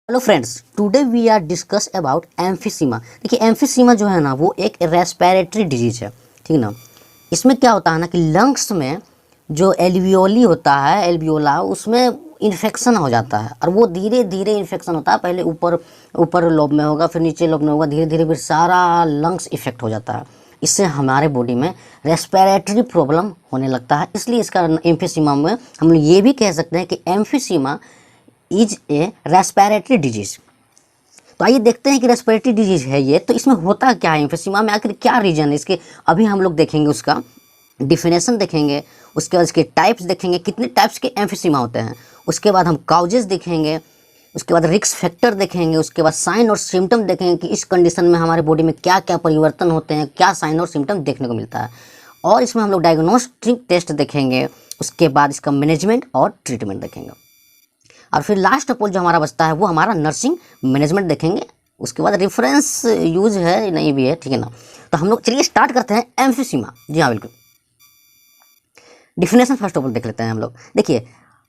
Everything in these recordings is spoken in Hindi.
Hello friends, today we are discuss about emphysema. देखिए एम्फीसीमा जो है ना वो एक रेस्पिरेटरी डिजीज है, ठीक ना। इसमें क्या होता है ना कि लंग्स में जो एल्वियोली होता है, एल्वियोला, उसमें इन्फेक्शन हो जाता है और वो धीरे धीरे इन्फेक्शन होता है। पहले ऊपर ऊपर लोब में होगा, फिर नीचे लोब में होगा, धीरे धीरे फिर सारा लंग्स इफेक्ट हो जाता है। इससे हमारे बॉडी में रेस्पिरेटरी प्रॉब्लम होने लगता है। इसलिए इसका एम्फीसीमा में हम लोग ये भी कह सकते हैं कि emphysema is a respiratory disease. तो आइए देखते हैं कि रेस्पिरेटरी डिजीज है ये, तो इसमें होता क्या है, एम्फीसीमा में आखिर क्या रीजन है इसके। अभी हम लोग देखेंगे, उसका डिफिनेशन देखेंगे, उसके बाद इसके टाइप्स देखेंगे, कितने टाइप्स के एम्फीसीमा होते हैं। उसके बाद हम काउजेस देखेंगे, उसके बाद रिस्क फैक्टर देखेंगे, उसके बाद साइन और सिम्टम देखेंगे कि इस कंडीशन में हमारे बॉडी में क्या क्या परिवर्तन होते हैं, क्या साइन और सिम्टम देखने को मिलता है। और इसमें हम लोग डायग्नोस्टिक टेस्ट देखेंगे, उसके बाद इसका मैनेजमेंट और ट्रीटमेंट देखेंगे, और फिर लास्ट ऑफ ऑल जो हमारा बचता है वो हमारा नर्सिंग मैनेजमेंट देखेंगे। उसके बाद रेफरेंस यूज है नहीं भी है, ठीक है ना। तो हम लोग चलिए स्टार्ट करते हैं एम्फीसीमा। जी हाँ बिल्कुल, डिफिनेशन फर्स्ट ऑफ ऑल देख लेते हैं हम लोग। देखिए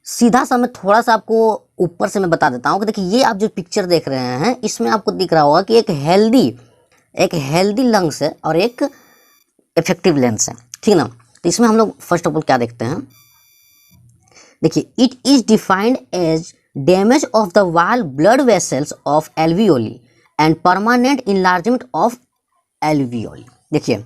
सीधा सा मैं थोड़ा सा आपको ऊपर से मैं बता देता हूँ कि देखिए ये आप जो पिक्चर देख रहे हैं इसमें आपको दिख रहा होगा कि एक हेल्दी लंग्स है और एक इफेक्टिव लंग्स है, ठीक है ना। तो इसमें हम लोग फर्स्ट ऑफ ऑल क्या देखते हैं, देखिए it is defined as damage of the wall blood vessels of alveoli and permanent enlargement of alveoli. देखिए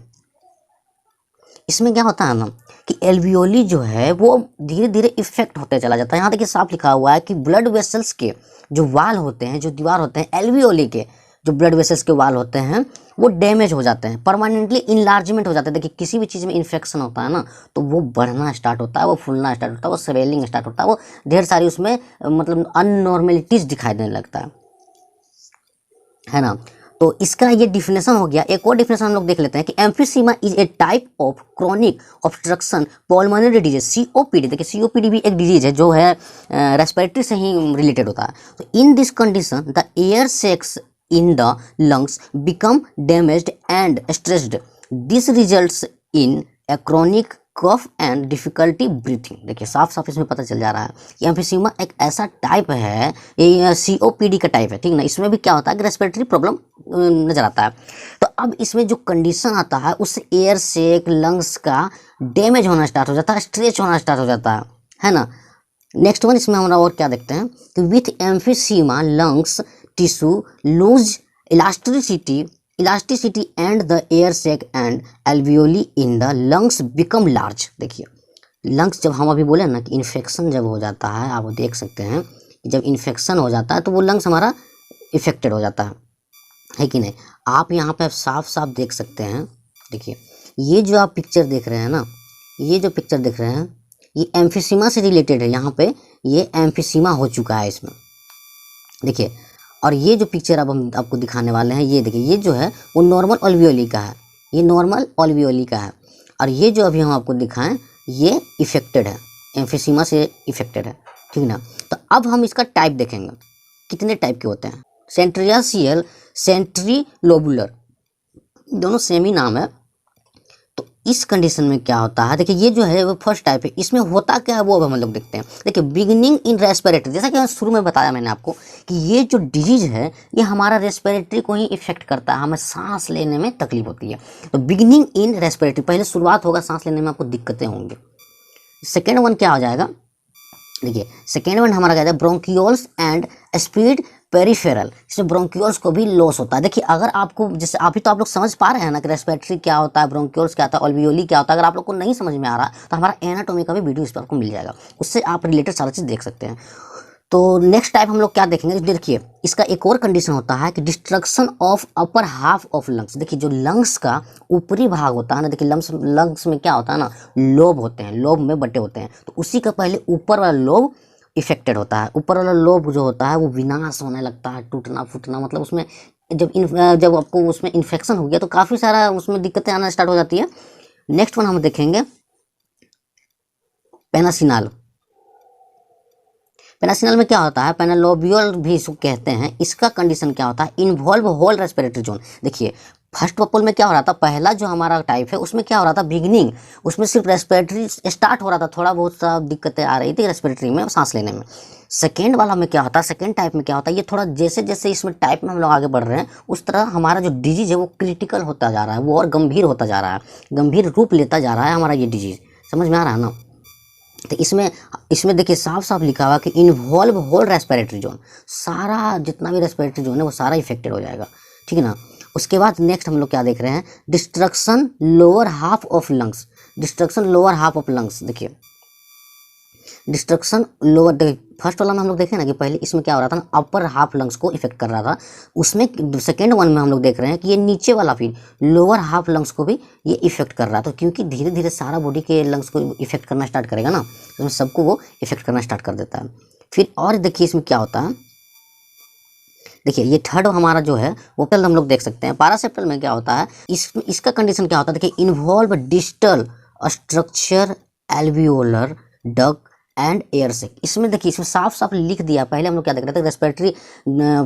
इसमें क्या होता है ना कि एल्वियोली जो है वो धीरे धीरे इफेक्ट होते चला जाता है। यहाँ देखिए साफ लिखा हुआ है कि ब्लड वेसल्स के जो वाल होते हैं, जो दीवार होते हैं, एल्वियोली के जो ब्लड वेसल्स के वाल होते हैं वो डैमेज हो जाते हैं, परमानेंटली इनलार्जमेंट हो जाते हैं। देखिए किसी भी चीज़ में इन्फेक्शन होता है ना तो वो बढ़ना स्टार्ट होता है, वो फूलना स्टार्ट होता है, वो स्वेलिंग स्टार्ट होता है, वो ढेर सारी उसमें मतलब अननॉर्मेलिटीज़ दिखाई देने लगता है ना। तो इसका ये डिफिनेशन हो गया। एक और डिफिनेशन हम लोग देख लेते हैं कि emphysema is a type of chronic obstruction pulmonary disease, COPD. देखिए सीओपीडी भी एक डिजीज है जो है रेस्पिरेटरी से ही रिलेटेड होता है। तो in this condition the air sacs in the lungs become damaged and stressed. This results in a chronic cough and difficulty breathing। देखिए साफ साफ इसमें पता चल जा रहा है कि एम्फीसीमा एक ऐसा टाइप है, ये सीओपीडी का टाइप है, ठीक ना। इसमें भी क्या होता है कि रेस्पिरेटरी प्रॉब्लम नजर आता है। तो अब इसमें जो कंडीशन आता है उससे एयर से लंग्स का डैमेज होना स्टार्ट हो जाता है, स्ट्रेच होना स्टार्ट हो जाता है ना। नेक्स्ट वन इसमें हमारा और क्या देखते हैं कि with emphysema lungs tissue lose elasticity and the air sac and alveoli in the lungs become large. देखिए लंग्स जब हम अभी बोले ना कि इन्फेक्शन जब हो जाता है, आप देख सकते हैं कि जब इन्फेक्शन हो जाता है तो वो लंग्स हमारा इफेक्टेड हो जाता है कि नहीं। आप यहाँ पे साफ साफ देख सकते हैं। देखिए ये जो आप पिक्चर देख रहे हैं ना, ये जो पिक्चर देख रहे हैं ये एम्फीसीमा से रिलेटेड है। यहाँ पे ये एम्फीसीमा हो चुका है इसमें, देखिए। और ये जो पिक्चर अब हम आपको दिखाने वाले हैं, ये देखिए ये जो है वो नॉर्मल ऑल्वियोली का है, ये नॉर्मल ऑल्वियोली का है। और ये जो अभी हम आपको दिखाएं ये इफेक्टेड है, एम्फीसीमा से इफेक्टेड है, ठीक ना। तो अब हम इसका टाइप देखेंगे, कितने टाइप के होते हैं। सेंट्रियासियल, सेंट्रीलोबुलर, दोनों सेम ही नाम है। तो इस कंडीशन में क्या होता है, देखिए ये जो है वो फर्स्ट टाइप है। इसमें होता क्या है वो अब हम लोग देखते हैं। देखिए बिगिनिंग इन रेस्पिरेटरी, जैसा कि शुरू में बताया मैंने आपको कि ये जो डिजीज है ये हमारा रेस्पिरेटरी को ही इफेक्ट करता है, हमें सांस लेने में तकलीफ होती है। तो बिगिनिंग इन रेस्पिरेटरी, पहले शुरुआत होगा, सांस लेने में आपको दिक्कतें होंगी। सेकेंड वन क्या हो जाएगा, देखिए सेकेंड वन हमारा कहता है ब्रोंकियोल्स एंड स्पीड पेरिफेरल। इसमें ब्रोंकियोल्स को भी लॉस होता है। देखिए अगर आपको, जैसे अभी तो आप लोग समझ पा रहे हैं ना कि रेस्पिरेटरी क्या होता है, ब्रोंकियोल्स क्या होता है, ऑल्वियोली क्या होता है। अगर आप लोग को नहीं समझ में आ रहा तो हमारा एनाटॉमी का भी वीडियो इस पर आपको मिल जाएगा, उससे आप रिलेटेड सारा चीज़ देख सकते हैं। तो नेक्स्ट टाइप हम लोग क्या देखेंगे, देखिए इसका एक और कंडीशन होता है कि destruction of upper half of lungs. देखिए जो लंग्स का ऊपरी भाग होता है ना, देखिए लंग्स में क्या होता है ना, लोब होते हैं, लोब में बटे होते हैं। तो उसी का पहले ऊपर वाला लोब इफेक्टेड होता है। ऊपर वाला लोब जो होता है वो विनाश होने लगता है, टूटना फूटना, मतलब उसमें जब आपको उसमें इन्फेक्शन हो गया तो काफ़ी सारा उसमें दिक्कतें आना स्टार्ट हो जाती है। नेक्स्ट वन हम देखेंगे पेनासिनाल। पेनासिनल में क्या होता है, पेनालोबियल भी इसको कहते हैं। इसका कंडीशन क्या होता है, इन्वॉल्व होल रेस्पिरेटरी जोन। देखिए फर्स्ट पपल में क्या हो रहा था, पहला जो हमारा टाइप है उसमें क्या हो रहा था, बिगिनिंग उसमें सिर्फ रेस्पिरेटरी स्टार्ट हो रहा था, थोड़ा बहुत सा दिक्कतें आ रही थी रेस्पिरेटरी में, सांस लेने में। सेकेंड वाला में क्या होता है, सेकेंड टाइप में क्या होता है, ये थोड़ा जैसे जैसे इसमें टाइप में हम लोग आगे बढ़ रहे हैं उस तरह हमारा जो डिजीज है वो क्रिटिकल होता जा रहा है, वो और गंभीर होता जा रहा है, गंभीर रूप लेता जा रहा है हमारा ये डिजीज। समझ में आ रहा है ना। तो इसमें इसमें देखिए साफ साफ लिखा हुआ कि इन्वॉल्व होल रेस्पिरेटरी जोन, सारा जितना भी रेस्पिरेटरी जोन है वो सारा इफेक्टेड हो जाएगा, ठीक है ना। उसके बाद नेक्स्ट हम लोग क्या देख रहे हैं, destruction lower half of lungs, destruction lower half of lungs. देखिए डिस्ट्रक्शन लोअर, फर्स्ट वाला में हम लोग देखें ना कि पहले इसमें क्या हो रहा था ना, अपर हाफ लंग्स को इफेक्ट कर रहा था, उसमें सेकेंड वन में हम लोग देख रहे हैं कि ये नीचे वाला फिर लोअर हाफ लंग्स को भी ये इफेक्ट कर रहा था, क्योंकि धीरे धीरे सारा बॉडी के लंग्स को इफेक्ट करना स्टार्ट करेगा ना, तो सबको वो इफेक्ट करना स्टार्ट कर देता है। फिर और देखिए इसमें क्या होता है, देखिए ये थर्ड हमारा जो है वो पहले हम लोग देख सकते हैं, पैरासेप्टल में क्या होता है, इसका कंडीशन क्या होता है, देखिए involve distal structure alveolar duct and air sac. इसमें देखिए इसमें साफ साफ लिख दिया, पहले हम लोग क्या देख रहे थे, रेस्पिरेटरी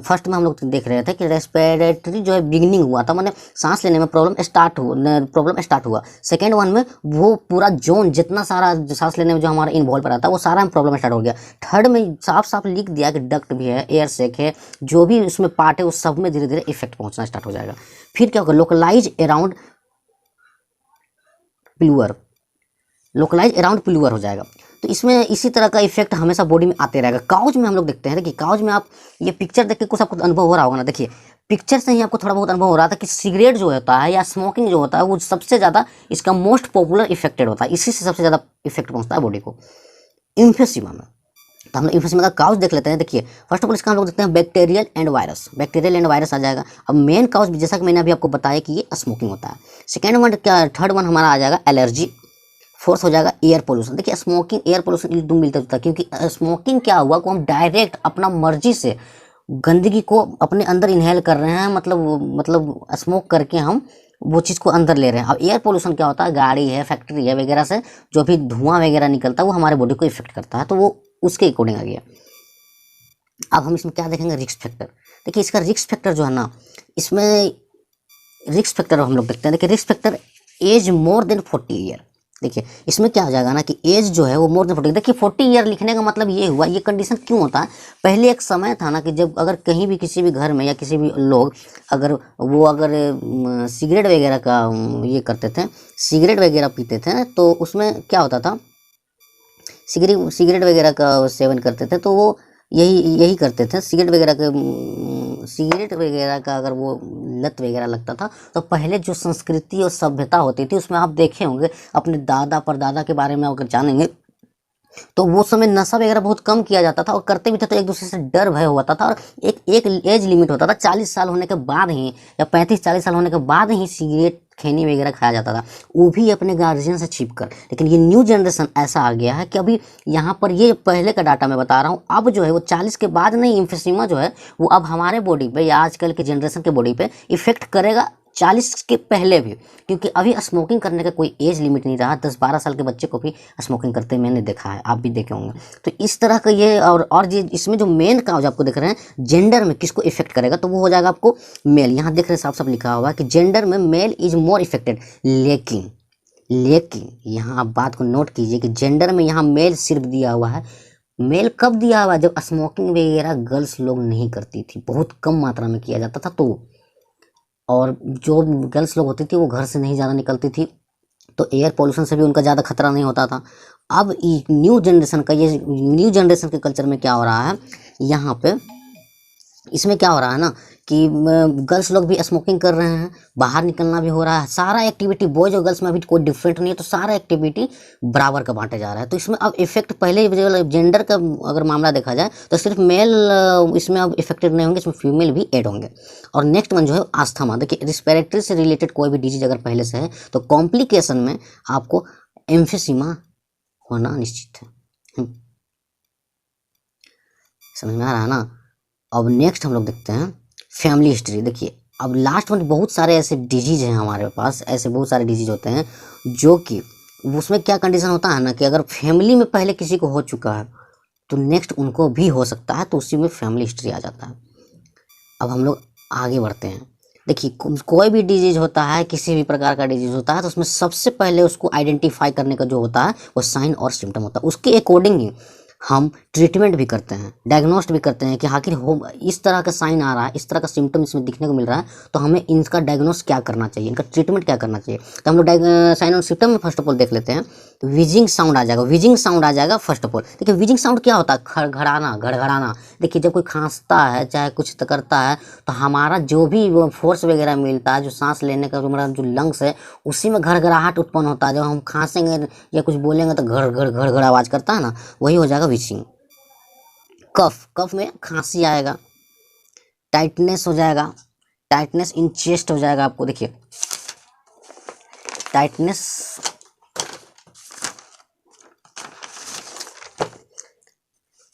फर्स्ट में हम लोग देख रहे थे कि रेस्पिरेटरी जो है बिगिनिंग हुआ था, मैंने सांस लेने में प्रॉब्लम स्टार्ट हुआ। सेकेंड वन में वो पूरा जोन जितना सारा सांस लेने में जो हमारा इन्वॉल्व रहा था वो सारा प्रॉब्लम स्टार्ट हो गया। थर्ड में साफ साफ लिख दिया कि डक्ट भी है, एयर सेक है, जो भी उसमें पार्ट है उस सब में धीरे धीरे इफेक्ट पहुंचना स्टार्ट हो जाएगा। फिर क्या होगा, लोकलाइज अराउंड प्लूअर, लोकलाइज अराउंड प्लूअर हो जाएगा। तो इसमें इसी तरह का इफेक्ट हमेशा बॉडी में आते रहेगा। काउज में हम लोग देखते हैं, देखिए काउज में आप ये पिक्चर देख के कुछ आपको अनुभव हो रहा होगा ना, देखिए पिक्चर से ही आपको थोड़ा बहुत अनुभव हो रहा था कि सिगरेट जो होता है या स्मोकिंग जो होता है वो सबसे ज़्यादा इसका मोस्ट पॉपुलर इफेक्टेड होता है, इसी से सबसे ज़्यादा इफेक्ट पहुँचता है बॉडी को इम्फेसिमा में। तो हम लोग इम्फेसिमा का काउज देख लेते हैं। देखिए फर्स्ट ऑफ ऑल इसका हम लोग देखते हैं bacterial and virus, bacterial and virus आ जाएगा। अब मेन काउज जैसा कि मैंने अभी आपको बताया कि ये स्मोकिंग होता है। सेकेंड वन क्या, थर्ड वन हमारा आ जाएगा एलर्जी। फोर्थ हो जाएगा एयर पोल्यूशन। देखिए स्मोकिंग एयर पोल्यूशन एकदम मिलता जुलता है, क्योंकि स्मोकिंग क्या हुआ को हम डायरेक्ट अपना मर्जी से गंदगी को अपने अंदर इनहेल कर रहे हैं, मतलब स्मोक करके हम वो चीज़ को अंदर ले रहे हैं। अब एयर पोल्यूशन क्या होता है, गाड़ी है, फैक्ट्री है वगैरह से जो भी धुआं वगैरह निकलता है वो हमारे बॉडी को इफेक्ट करता है, तो वो उसके अकॉर्डिंग आ गया। अब हम इसमें क्या देखेंगे, रिस्क फैक्टर। देखिए इसका रिस्क फैक्टर जो है ना, इसमें रिस्क फैक्टर हम लोग देखते हैं। देखिए risk factor age more than 40 year. देखिए इसमें क्या हो जाएगा ना कि एज जो है वो मोर देन 40। देखिए 40 ईयर लिखने का मतलब ये हुआ, ये कंडीशन क्यों होता है, पहले एक समय था ना कि जब अगर कहीं भी किसी भी घर में या किसी भी लोग अगर सिगरेट वगैरह का ये करते थे, सिगरेट वगैरह पीते थे, तो उसमें क्या होता था, सिगरेट वगैरह का सेवन करते थे तो वो यही करते थे, सिगरेट वगैरह का अगर वो लत वगैरह लगता था तो पहले जो संस्कृति और सभ्यता होती थी उसमें आप देखे होंगे, अपने दादा परदादा के बारे में अगर जानेंगे तो वो समय नशा वगैरह बहुत कम किया जाता था, और करते भी थे तो एक दूसरे से डर भय होता था, और एक एज लिमिट होता था, 40 साल होने के बाद ही या 35-40 साल होने के बाद ही सिगरेट खैनी वगैरह खाया जाता था, वो भी अपने गार्जियन से छिप कर। लेकिन ये न्यू जनरेशन ऐसा आ गया है कि अभी यहाँ पर ये पहले का डाटा मैं बता रहा हूँ, अब जो है वो 40 के बाद नहीं, इम्फेसिमा जो है वो अब हमारे बॉडी पे या आजकल के जनरेशन के बॉडी पे इफेक्ट करेगा 40 के पहले भी, क्योंकि अभी स्मोकिंग करने का कोई एज लिमिट नहीं रहा। 10-12 साल के बच्चे को भी स्मोकिंग करते मैंने देखा है, आप भी देखे होंगे। तो इस तरह का ये और ये इसमें जो मेन काउज आपको देख रहे हैं जेंडर में किसको इफेक्ट करेगा, तो वो हो जाएगा आपको मेल। यहाँ देख रहे हैं साफ साफ लिखा हुआ कि जेंडर में मेल इज मोर इफेक्टेड। लेकिन यहाँ आप बात को नोट कीजिए कि जेंडर में यहाँ मेल सिर्फ दिया हुआ है। मेल कब दिया हुआ, जब स्मोकिंग वगैरह गर्ल्स लोग नहीं करती थी, बहुत कम मात्रा में किया जाता था, तो और जो गर्ल्स लोग होती थी वो घर से नहीं ज़्यादा निकलती थी, तो एयर पोल्यूशन से भी उनका ज़्यादा खतरा नहीं होता था। अब न्यू जनरेशन के कल्चर में क्या हो रहा है, यहाँ पे इसमें क्या हो रहा है ना कि गर्ल्स लोग भी स्मोकिंग कर रहे हैं, बाहर निकलना भी हो रहा है, सारा एक्टिविटी बॉयज और गर्ल्स में अभी कोई डिफरेंट नहीं है, तो सारा एक्टिविटी बराबर का बांटे जा रहा है। तो इसमें अब इफेक्ट पहले जेंडर का अगर मामला देखा जाए तो सिर्फ मेल इसमें अब इफेक्टेड नहीं होंगे, इसमें फीमेल भी ऐड होंगे। और नेक्स्ट वन जो है अस्थमा। देखिए रिस्पिरेटरी से रिलेटेड कोई भी डिजीज अगर पहले से है तो कॉम्प्लिकेशन में आपको एम्फीसीमा होना निश्चित है। समझ में आ रहा है ना। अब नेक्स्ट हम लोग देखते हैं फैमिली हिस्ट्री। देखिए अब लास्ट में बहुत सारे ऐसे डिजीज हैं हमारे पास, ऐसे बहुत सारे डिजीज होते हैं जो कि उसमें क्या कंडीशन होता है ना कि अगर फैमिली में पहले किसी को हो चुका है तो नेक्स्ट उनको भी हो सकता है, तो उसी में फैमिली हिस्ट्री आ जाता है। अब हम लोग आगे बढ़ते हैं। देखिए कोई भी डिजीज होता है, किसी भी प्रकार का डिजीज होता है, तो उसमें सबसे पहले उसको आइडेंटिफाई करने का जो होता है वो साइन और सिम्टम होता है। उसके अकॉर्डिंग ही हम ट्रीटमेंट भी करते हैं, डायग्नोस्ट भी करते हैं कि आखिर हो इस तरह का साइन आ रहा है, इस तरह का सिम्टम इसमें दिखने को मिल रहा है, तो हमें इनका डायग्नोस क्या करना चाहिए, इनका ट्रीटमेंट क्या करना चाहिए। तो हम लोग साइन और सिम्टम में फर्स्ट ऑफ ऑल देख लेते हैं। तो विजिंग साउंड आ जाएगा, विजिंग साउंड आ जाएगा फर्स्ट ऑफ ऑल। देखिए विजिंग साउंड क्या होता है, खड़खड़ाना, घड़घड़ाना। देखिए जब कोई खांसता है चाहे कुछ करता है तो हमारा जो भी वो फोर्स वगैरह मिलता है, जो सांस लेने का जो हमारा जो लंग्स है, उसी में घड़घड़ाहट उत्पन्न होता है। जब हम खांसेंगे या कुछ बोलेंगे तो घड़ घड़ घड़ घड़ आवाज़ करता है ना, वही हो जाएगा विचिंग। कफ, कफ में खांसी आएगा। टाइटनेस हो जाएगा, टाइटनेस इन चेस्ट हो जाएगा आपको। देखिए टाइटनेस,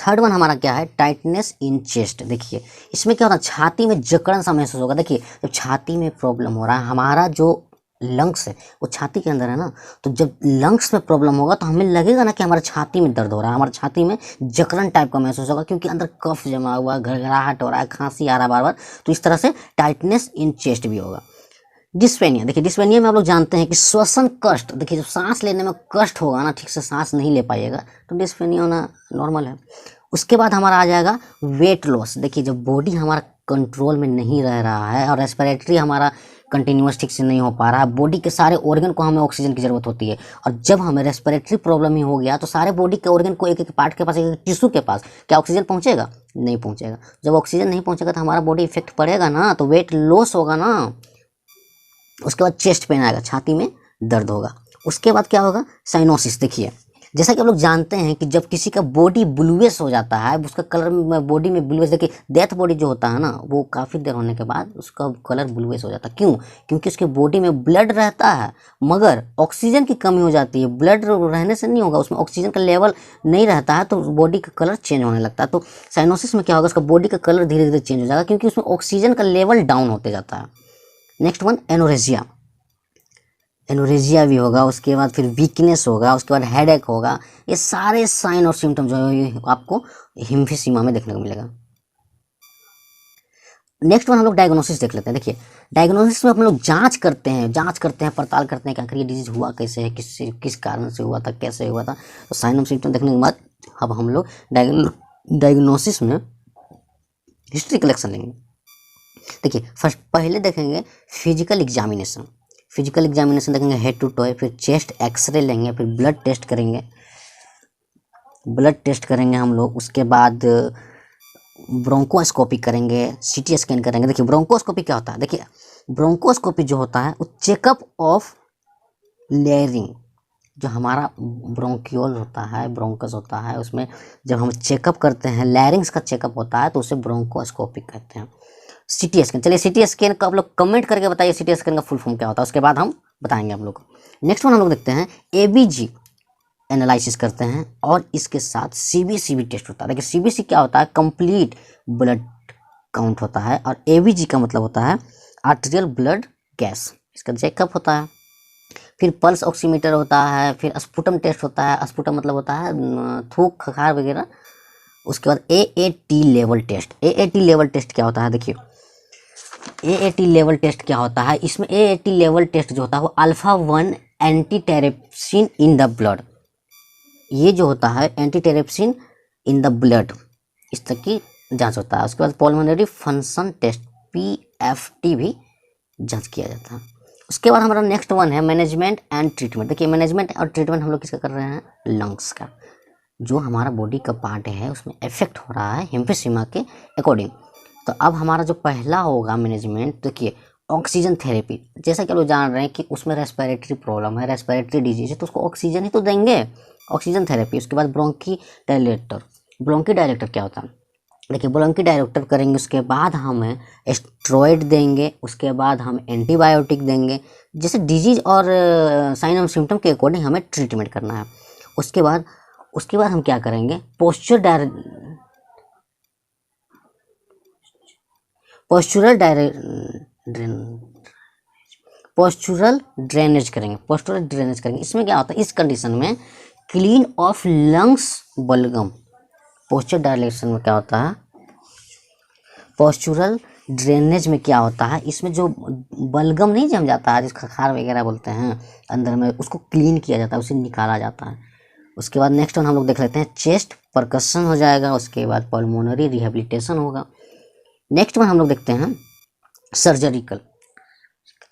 थर्ड वन हमारा क्या है, टाइटनेस इन चेस्ट। देखिए इसमें क्या होता है, छाती में जकड़न सा महसूस होगा। देखिए जब छाती में प्रॉब्लम हो रहा है, हमारा जो लंग्स है वो छाती के अंदर है ना, तो जब लंग्स में प्रॉब्लम होगा तो हमें लगेगा ना कि हमारे छाती में दर्द हो रहा है, हमारे छाती में जकड़न टाइप का महसूस होगा, क्योंकि अंदर कफ जमा हुआ, घरघराहट हो रहा है, खांसी आ रहा है बार बार। तो इस तरह से टाइटनेस इन चेस्ट भी होगा। डिस्पेनिया, देखिए डिस्पेनिया में आप लोग जानते हैं कि श्वसन कष्ट। देखिए जब सांस लेने में कष्ट होगा ना, ठीक से सांस नहीं ले पाइएगा, तो डिस्पेनिया होना नॉर्मल है। उसके बाद हमारा आ जाएगा वेट लॉस। देखिए जब बॉडी हमारा कंट्रोल में नहीं रह रहा है और रेस्पिरेटरी हमारा कंटिन्यूस ठीक से नहीं हो पा रहा है, बॉडी के सारे ऑर्गन को हमें ऑक्सीजन की ज़रूरत होती है, और जब हमें रेस्पिरेटरी प्रॉब्लम ही हो गया तो सारे बॉडी के ऑर्गन को एक एक पार्ट के पास, एक एक टिश्यू के पास क्या ऑक्सीजन पहुंचेगा? नहीं पहुंचेगा। जब ऑक्सीजन नहीं पहुंचेगा तो हमारा बॉडी इफेक्ट पड़ेगा ना, तो वेट लॉस होगा ना। उसके बाद चेस्ट पेन आएगा, छाती में दर्द होगा। उसके बाद क्या होगा, साइनोसिस। देखिए जैसा कि आप लोग जानते हैं कि जब किसी का बॉडी ब्लूइश हो जाता है, उसका कलर बॉडी में ब्लूइश, देखिए डेथ बॉडी जो होता है ना, वो काफ़ी देर होने के बाद उसका कलर ब्लूइश हो जाता है। क्यों? क्योंकि उसके बॉडी में ब्लड रहता है मगर ऑक्सीजन की कमी हो जाती है। ब्लड रहने से नहीं होगा, उसमें ऑक्सीजन का लेवल नहीं रहता है, तो बॉडी का कलर चेंज होने लगता है। तो साइनोसिस में क्या होगा, उसका बॉडी का कलर धीरे धीरे चेंज हो जाएगा, क्योंकि उसमें ऑक्सीजन का लेवल डाउन होते जाता है। नेक्स्ट वन एनोरेजिया, एनोरेजिया भी होगा। उसके बाद फिर वीकनेस होगा, उसके बाद हेडेक होगा। ये सारे साइन और सिम्टम जो है ये आपको हिम्फीसीमा में देखने को मिलेगा। नेक्स्ट वन हम लोग डायग्नोसिस देख लेते हैं। देखिए डायग्नोसिस में हम लोग जांच करते हैं, पड़ताल करते हैं कि आखिर ये डिजीज हुआ कैसे है, किस कारण से हुआ था, कैसे हुआ था। तो साइन और सिम्टम देखने के बाद अब हम लोग डायग्नोसिस में हिस्ट्री कलेक्शन लेंगे। देखिए फर्स्ट पहले देखेंगे फिजिकल एग्जामिनेशन। फिजिकल एग्जामिनेशन देखेंगे हेड टू टॉय, फिर चेस्ट एक्सरे लेंगे, फिर ब्लड टेस्ट करेंगे, हम लोग। उसके बाद ब्रोंकोस्कोपी करेंगे, सीटी स्कैन करेंगे। देखिए ब्रोंकोस्कोपी क्या होता है, देखिए ब्रोंकोस्कोपी जो होता है वो चेकअप ऑफ लेयरिंग, जो हमारा ब्रोंक्यूल होता है, ब्रोंकस होता है, उसमें जब हम चेकअप करते हैं, लैरिंग्स का चेकअप होता है, तो उसे ब्रोंकोस्कोपी कहते हैं। सीटी स्कैन, चलिए सीटी स्कैन का आप लोग कमेंट करके बताइए सीटी स्कैन का फुल फॉर्म क्या होता है, उसके बाद हम बताएंगे आप लोग को। नेक्स्ट वन हम लोग देखते हैं एबीजी एनालिसिस करते हैं, और इसके साथ सीबीसी टेस्ट होता है। देखिए सीबीसी क्या होता है, कंप्लीट ब्लड काउंट होता है, और एबीजी का मतलब होता है आर्टेरियल ब्लड गैस, इसका चेकअप होता है। फिर पल्स ऑक्सीमीटर होता है, फिर स्पुटम टेस्ट होता है, स्पुटम मतलब होता है थूक खखार वगैरह। उसके बाद AAT level test. AAT level test क्या होता है, देखिए एएटी लेवल टेस्ट क्या होता है, इसमें एएटी लेवल टेस्ट जो होता है वो अल्फा 1 एंटीटेरेप्सिन इन द ब्लड, ये जो होता है एंटीटेरेप्सिन इन द ब्लड, इस तक की जांच होता है। उसके बाद पल्मोनरी फंक्शन टेस्ट पीएफटी भी जांच किया जाता है। उसके बाद हमारा नेक्स्ट वन है मैनेजमेंट एंड ट्रीटमेंट। देखिए मैनेजमेंट और ट्रीटमेंट हम लोग किसका कर रहे हैं, लंग्स का, जो हमारा बॉडी का पार्ट है उसमें इफेक्ट हो रहा है हिम्फीसीमा के अकॉर्डिंग। तो अब हमारा जो पहला होगा मैनेजमेंट, देखिए ऑक्सीजन थेरेपी। जैसा कि आप लोग जान रहे हैं कि उसमें रेस्पिरेटरी प्रॉब्लम है, रेस्पिरेटरी डिजीज है, तो उसको ऑक्सीजन ही तो देंगे, ऑक्सीजन थेरेपी। उसके बाद ब्रोंकी डायलेटर। ब्रोंकी डायलेटर क्या होता है, देखिए ब्रोंकी डायलेटर करेंगे, उसके बाद हम स्टेरॉइड देंगे, उसके बाद हम एंटीबायोटिक देंगे। जैसे डिजीज और साइन और सिम्टम के अकॉर्डिंग हमें ट्रीटमेंट करना है। उसके बाद हम क्या करेंगे, पोस्चुरल ड्रेनेज करेंगे। इसमें क्या होता है, इस कंडीशन में क्लीन ऑफ लंग्स बलगम। पोस्चर डायलेशन में क्या होता है, पोस्चुरल ड्रेनेज में क्या होता है, इसमें जो बलगम नहीं जम जाता है, जिसका खखार वगैरह बोलते हैं अंदर में, उसको क्लीन किया जाता है, उसे निकाला जाता है। उसके बाद नेक्स्ट वन हम लोग देख लेते हैं, चेस्ट परकशन हो जाएगा। उसके बाद पल्मोनरी रिहेबिलिटेशन होगा। नेक्स्ट वन हम लोग देखते हैं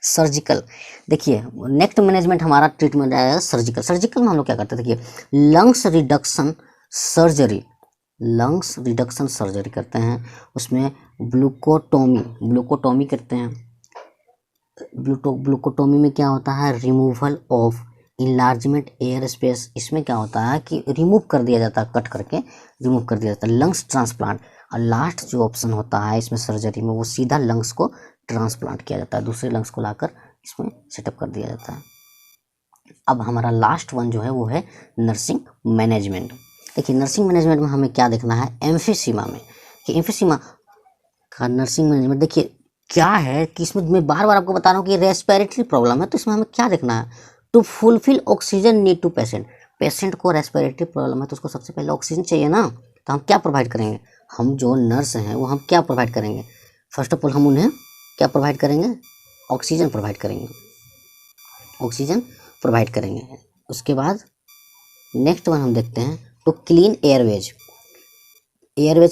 सर्जिकल। देखिए नेक्स्ट मैनेजमेंट हमारा ट्रीटमेंट आएगा सर्जिकल। सर्जिकल में हम लोग क्या करते हैं, देखिए लंग्स रिडक्शन सर्जरी करते हैं। उसमें ग्लूकोटोमी करते हैं। ग्लूकोटोमी में क्या होता है, removal of enlargement air space. इसमें क्या होता है कि रिमूव कर दिया जाता है, कट करके रिमूव कर दिया जाता है। लंग्स ट्रांसप्लांट, और लास्ट जो ऑप्शन होता है इसमें सर्जरी में, वो सीधा लंग्स को ट्रांसप्लांट किया जाता है, दूसरे लंग्स को लाकर इसमें सेटअप कर दिया जाता है। अब हमारा लास्ट वन जो है वो है नर्सिंग मैनेजमेंट। देखिए नर्सिंग मैनेजमेंट में हमें क्या देखना है, एम्फीसीमा में, कि एम्फीसीमा का नर्सिंग मैनेजमेंट देखिए क्या है कि इसमें मैं बार बार आपको बता रहा हूँ कि रेस्पिरेटरी प्रॉब्लम है, तो इसमें हमें क्या देखना है, to fulfil oxygen need to patient को रेस्पिरेटरी प्रॉब्लम है तो उसको सबसे पहले ऑक्सीजन चाहिए ना, तो हम क्या प्रोवाइड करेंगे, हम जो नर्स हैं वो हम क्या प्रोवाइड करेंगे, फर्स्ट ऑफ ऑल हम उन्हें क्या प्रोवाइड करेंगे, ऑक्सीजन प्रोवाइड करेंगे। उसके बाद नेक्स्ट वन हम देखते हैं, तो क्लीन एयरवेज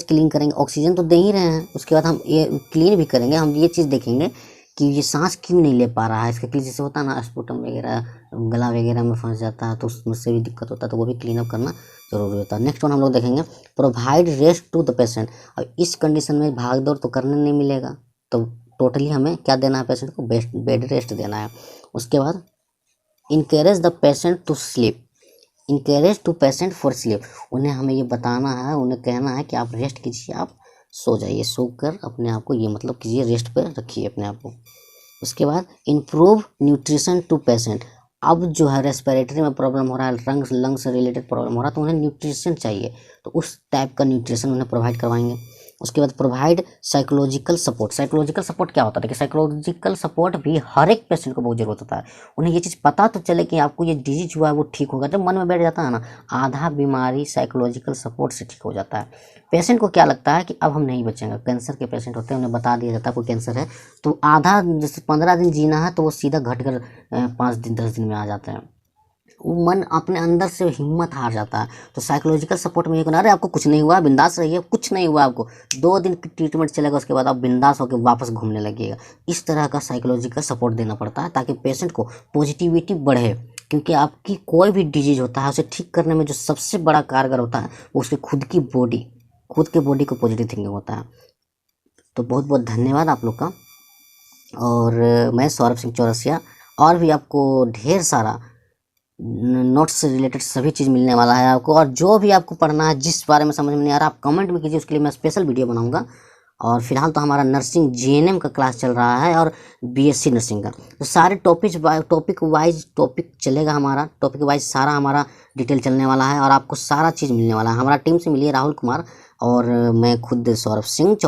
क्लीन करेंगे, ऑक्सीजन तो दे ही रहे हैं, उसके बाद हम क्लीन भी करेंगे। हम ये चीज़ देखेंगे कि ये सांस क्यों नहीं ले पा रहा है, इसका क्लीन जैसे होता है ना, स्पुटम वगैरह गला वगैरह में फंस जाता है तो उसमें भी दिक्कत होता है, तो वो भी क्लीन अप करना जरूरी होता है। नेक्स्ट वन हम लोग देखेंगे, provide rest to the patient. अब इस कंडीशन में भाग दौड़ तो करने नहीं मिलेगा, तो टोटली हमें क्या देना है, पेशेंट को बेड रेस्ट देना है। उसके बाद encourage the patient to sleep, patient for sleep, उन्हें हमें ये बताना है, उन्हें कहना है कि आप रेस्ट कीजिए, आप सो जाइए, सो कर अपने आप को ये मतलब कीजिए, रेस्ट पे रखिए अपने आप को। उसके बाद इम्प्रूव न्यूट्रिशन टू पेशेंट। अब जो है रेस्पिरेटरी में प्रॉब्लम हो रहा है, लंग्स से रिलेटेड प्रॉब्लम हो रहा है, तो उन्हें न्यूट्रिशन चाहिए, तो उस टाइप का न्यूट्रिशन उन्हें प्रोवाइड करवाएंगे। उसके बाद प्रोवाइड साइकोलॉजिकल सपोर्ट क्या होता है, देखिए साइकोलॉजिकल सपोर्ट भी हर एक पेशेंट को बहुत ज़रूरत होता है। उन्हें ये चीज़ पता तो चले कि आपको ये डिजीज हुआ है वो ठीक होगा, जब मन में बैठ जाता है ना, आधा बीमारी साइकोलॉजिकल सपोर्ट से ठीक हो जाता है। पेशेंट को क्या लगता है कि अब हम नहीं बचेंगे, कैंसर के पेशेंट होते हैं, उन्हें बता दिया जाता है कोई कैंसर है, तो आधा जैसे 15 दिन जीना है तो वो सीधा घट कर 5 दिन 10 दिन में आ जाते हैं, वो मन अपने अंदर से हिम्मत हार जाता है। तो साइकोलॉजिकल सपोर्ट में ये कहना, अरे आपको कुछ नहीं हुआ, बिंदास रहिए, कुछ नहीं हुआ आपको, 2 दिन की ट्रीटमेंट चलेगा, उसके बाद आप बिंदास होकर वापस घूमने लगिएगा। इस तरह का साइकोलॉजिकल सपोर्ट देना पड़ता है ताकि पेशेंट को पॉजिटिविटी बढ़े, क्योंकि आपकी कोई भी डिजीज होता है उसे ठीक करने में जो सबसे बड़ा कारगर होता है वो उसकी खुद के बॉडी को पॉजिटिव थिंकिंग होता है। तो बहुत बहुत धन्यवाद आप लोग का, और मैं सौरभ सिंह चौरसिया, और भी आपको ढेर सारा नोट्स से रिलेटेड सभी चीज़ मिलने वाला है आपको, और जो भी आपको पढ़ना है, जिस बारे में समझ में नहीं आ रहा आप कमेंट में कीजिए, उसके लिए मैं स्पेशल वीडियो बनाऊंगा। और फिलहाल तो हमारा नर्सिंग जीएनएम का क्लास चल रहा है और बीएससी नर्सिंग का, तो सारे टॉपिक वाइज चलेगा, हमारा टॉपिक वाइज सारा हमारा डिटेल चलने वाला है, और आपको सारा चीज़ मिलने वाला है। हमारा टीम से मिलिए राहुल कुमार, और मैं खुद सौरभ सिंह।